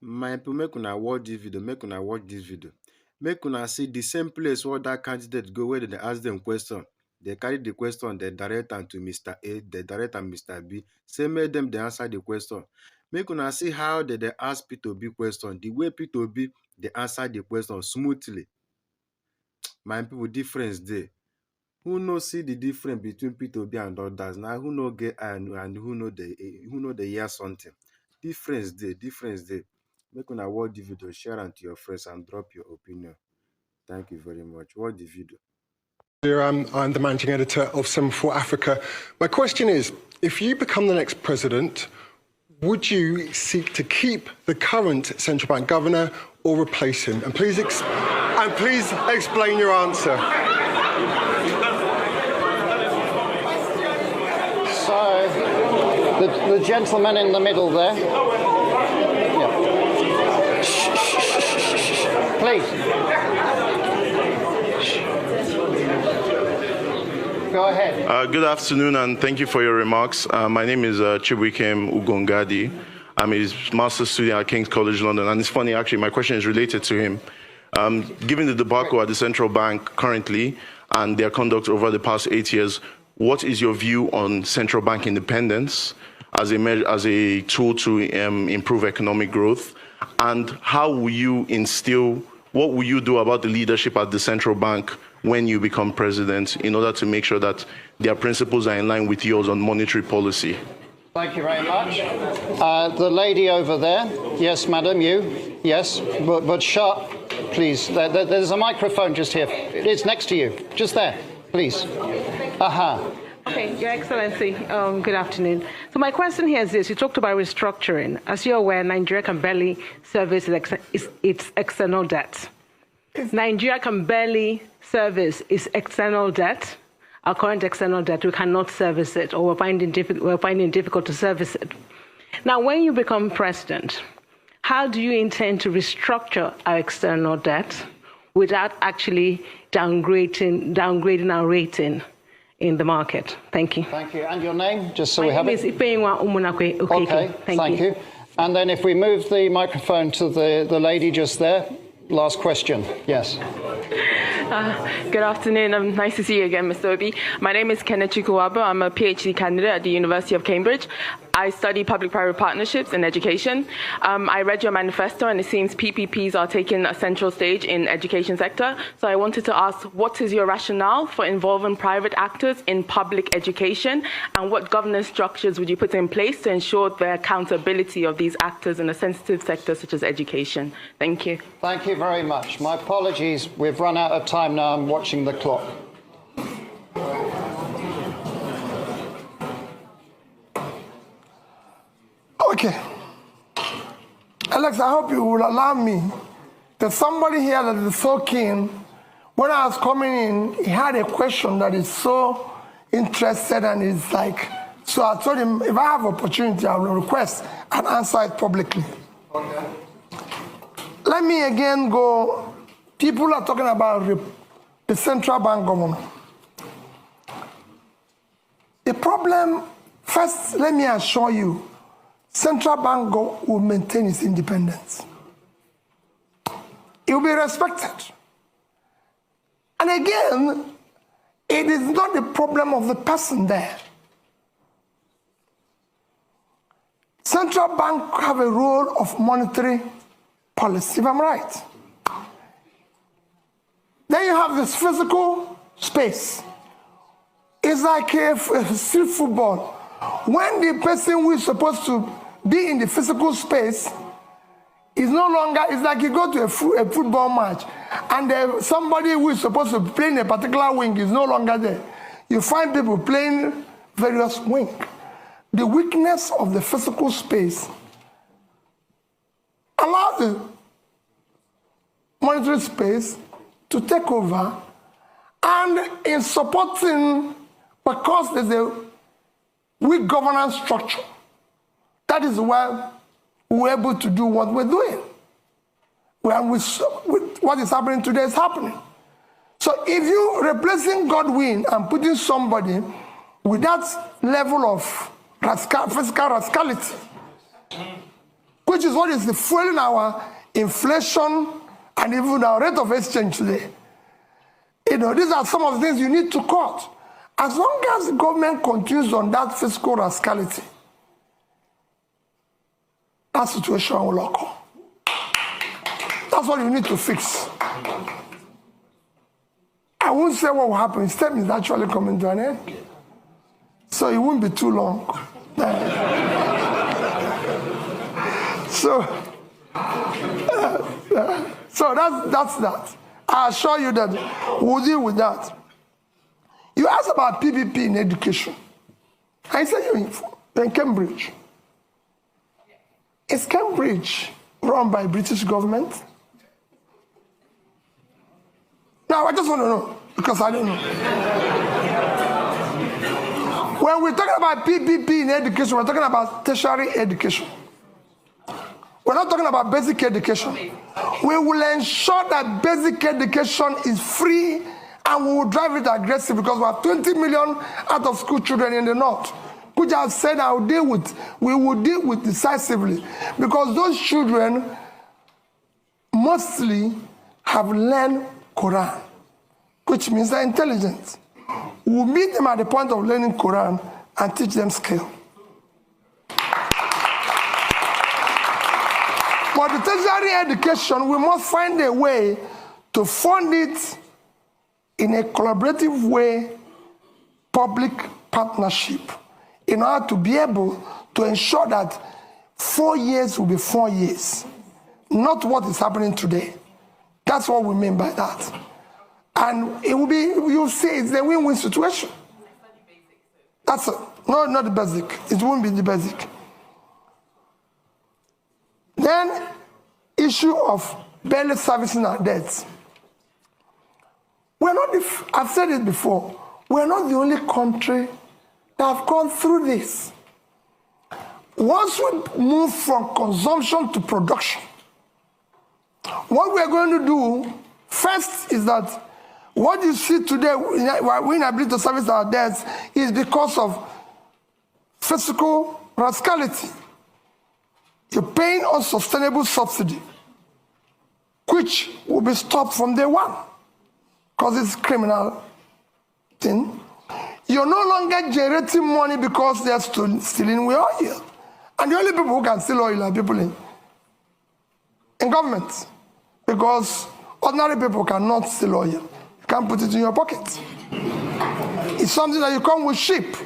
My people, make una watch this video, make una watch this video. Make una see the same place where that candidate go, where they ask them question. They carry the question, they direct am to Mr. A, they direct am Mr. B. Say make them they answer the question. Make una see how they ask P2B question. The way P2B they answer the question smoothly. My people, difference there. Who no see the difference between P2B and others? Now who no get and who know they hear something. Difference there, difference there. Make una watch the video, share am to your friends and drop your opinion. Thank you very much. Watch the video. I'm the managing editor of Semaphore Africa. My question is, if you become the next president, would you seek to keep the current central bank governor or replace him? And please explain your answer. So, the gentleman in the middle there. Yeah. Please. Go ahead. Good afternoon, and thank you for your remarks. My name is Chibuikem Ugongadi. I'm his master's student at King's College London, and it's funny, actually, my question is related to him. Given the debacle at the central bank currently and their conduct over the past 8 years, what is your view on central bank independence as a tool to improve economic growth? And how will you what will you do about the leadership at the central bank when you become president in order to make sure that their principles are in line with yours on monetary policy? Thank you very much. The lady over there. Yes, madam, you. Yes, but shut, please. There's a microphone just here. It's next to you. Just there, please. Aha. Okay, Your Excellency, good afternoon. So my question here is this. You talked about restructuring. As you're aware, Nigeria can barely service its external debt. Nigeria can barely service its external debt. Our current external debt, we cannot service it, or we're finding it difficult to service it. Now, when you become president, how do you intend to restructure our external debt without actually downgrading our rating in the market? Thank you. Thank you. And your name, just so we have it? Okay, thank you. And then if we move the microphone to the lady just there, last question. Yes. Good afternoon. Nice to see you again, Mr. Obi. My name is Kenneth Chukwuwabo. I'm a PhD candidate at the University of Cambridge. I study public-private partnerships in education. I read your manifesto, and it seems PPPs are taking a central stage in education sector. So I wanted to ask, what is your rationale for involving private actors in public education, and what governance structures would you put in place to ensure the accountability of these actors in a sensitive sector such as education? Thank you. Thank you very much. My apologies. We've run out of time now. I'm watching the clock. Okay. Alex, I hope you will allow me. There's somebody here that is so keen. When I was coming in, he had a question that is so interested, and it's like, so I told him, if I have opportunity, I will request and answer it publicly. Okay. Let me again go. People are talking about the central bank governor. The problem, first, let me assure you, central bank will maintain its independence. It will be respected. And again, it is not the problem of the person there. Central bank have a role of monetary policy, if I'm right. Then you have this physical space. It's like a street football. When the person who is supposed to be in the physical space is no longer, it's like you go to a football match and somebody who is supposed to play in a particular wing is no longer there. You find people playing various wings. The weakness of the physical space allows the monetary space to take over, and in supporting, because there's a weak governance structure, that is why we're able to do what we're doing. What is happening today is happening. So if you're replacing Godwin and putting somebody with that level of physical rascality, which is what is fueling our inflation and even our rate of exchange today. These are some of the things you need to cut. As long as the government continues on that fiscal rascality, that situation will occur. That's what you need to fix. I won't say what will happen. His term is actually coming to an end. So it won't be too long. So that's that. I assure you that we'll deal with that. You asked about PPP in education. I said you're in Cambridge. Is Cambridge run by British government? Now, I just want to know, because I don't know. When we're talking about PPP in education, we're talking about tertiary education. We're not talking about basic education. We will ensure that basic education is free, and we will drive it aggressive, because we have 20 million out of school children in the north, which I've said we will deal with decisively, because those children mostly have learned Quran, which means they're intelligent. We'll meet them at the point of learning Quran and teach them skill. For the tertiary education, we must find a way to fund it in a collaborative way, public partnership, in order to be able to ensure that 4 years will be 4 years, not what is happening today. That's what we mean by that. And it will be, you'll see, it's a win-win situation. That's it. No, not the basic. It won't be the basic. Then, issue of barely servicing our debts. We're not, I've said it before, we're not the only country that have gone through this. Once we move from consumption to production, what we're going to do first is that what you see today, we're inability to service our debts, is because of fiscal rascality. You're paying unsustainable subsidy, which will be stopped from day one, because it's a criminal thing. You're no longer generating money because they're stealing with oil. And the only people who can steal oil are people in government, because ordinary people cannot steal oil. You can't put it in your pocket. It's something that you come with sheep.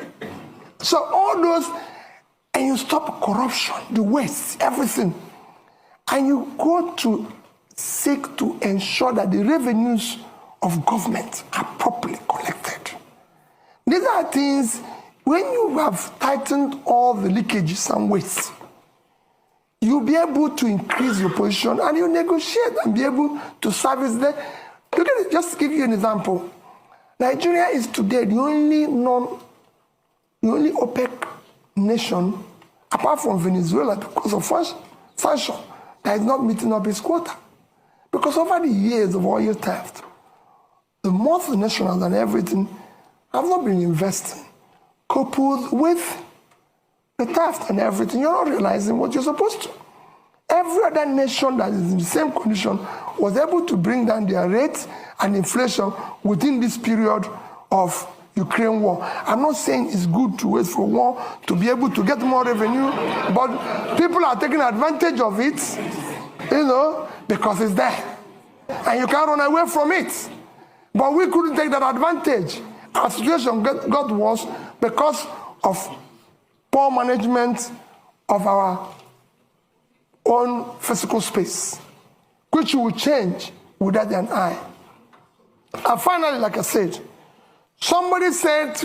So all those, and you stop corruption, the waste, everything. And you go to seek to ensure that the revenues of government are properly collected. These are things, when you have tightened all the leakages and wastes, you'll be able to increase your position, and you negotiate and be able to service them. Look at it, just to give you an example. Nigeria is today the only OPEC nation, apart from Venezuela, because of sanction, that is not meeting up its quota. Because over the years of oil theft, the multinationals and everything have not been investing, coupled with the theft and everything. You're not realizing what you're supposed to. Every other nation that is in the same condition was able to bring down their rates and inflation within this period of Ukraine war. I'm not saying it's good to wait for war to be able to get more revenue, but people are taking advantage of it, because it's there. And you can't run away from it. But we couldn't take that advantage. Our situation got worse because of poor management of our own physical space, which will change without an eye. And finally, like I said, somebody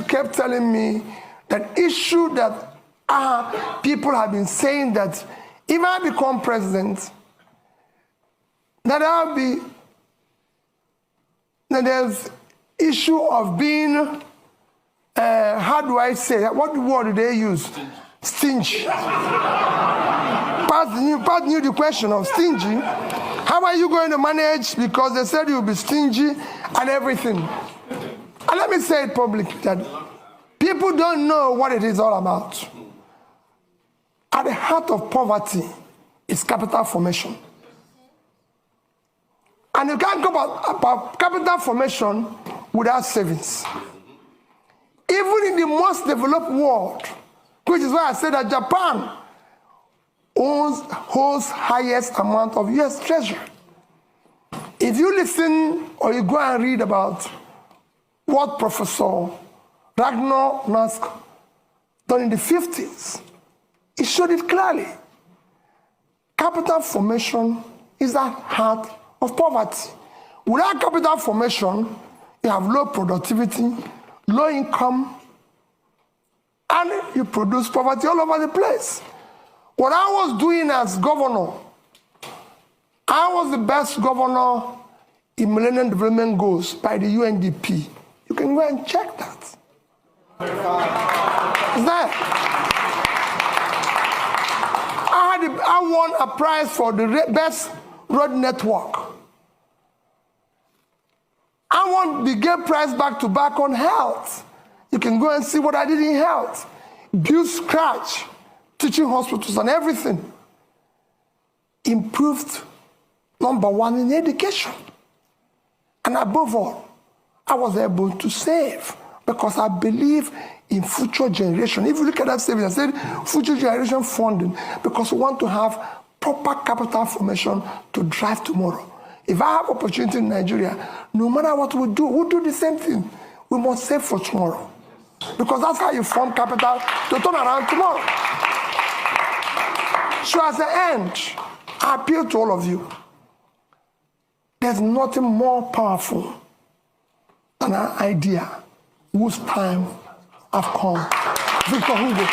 kept telling me that issue that people have been saying that if I become president, that there's issue of being, how do I say, what word do they use? Stingy. Pat knew the question of stingy. How are you going to manage? Because they said you'll be stingy and everything. And let me say it publicly that people don't know what it is all about. At the heart of poverty is capital formation. And you can't go about capital formation without savings. Even in the most developed world, which is why I said that Japan holds highest amount of US treasury. If you listen or you go and read about what Professor Ragnar Nusk done in the 50s, it showed it clearly. Capital formation is the heart of poverty. Without capital formation, you have low productivity, low income, and you produce poverty all over the place. What I was doing as governor, I was the best governor in Millennium Development Goals by the UNDP. You can go and check that. Is that? I won a prize for the best road network. I won the Gay Prize back-to-back on health. You can go and see what I did in health. Build scratch, teaching hospitals and everything. Improved #1 in education. And above all, I was able to save because I believe in future generation. If you look at that savings, I said future generation funding because we want to have proper capital formation to drive tomorrow. If I have opportunity in Nigeria, no matter what we do, we'll do the same thing. We must save for tomorrow. Because that's how you form capital to turn around tomorrow. So as the end, I appeal to all of you. There's nothing more powerful than an idea whose time have come. Victor Hugo.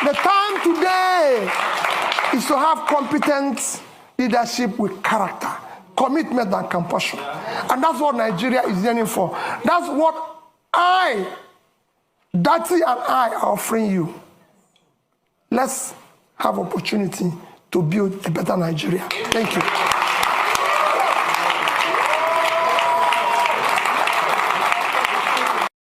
The time today is to have competent leadership with character, commitment and compassion. And that's what Nigeria is yearning for. That's what Dati and I are offering you. Let's have opportunity to build a better Nigeria. Thank you.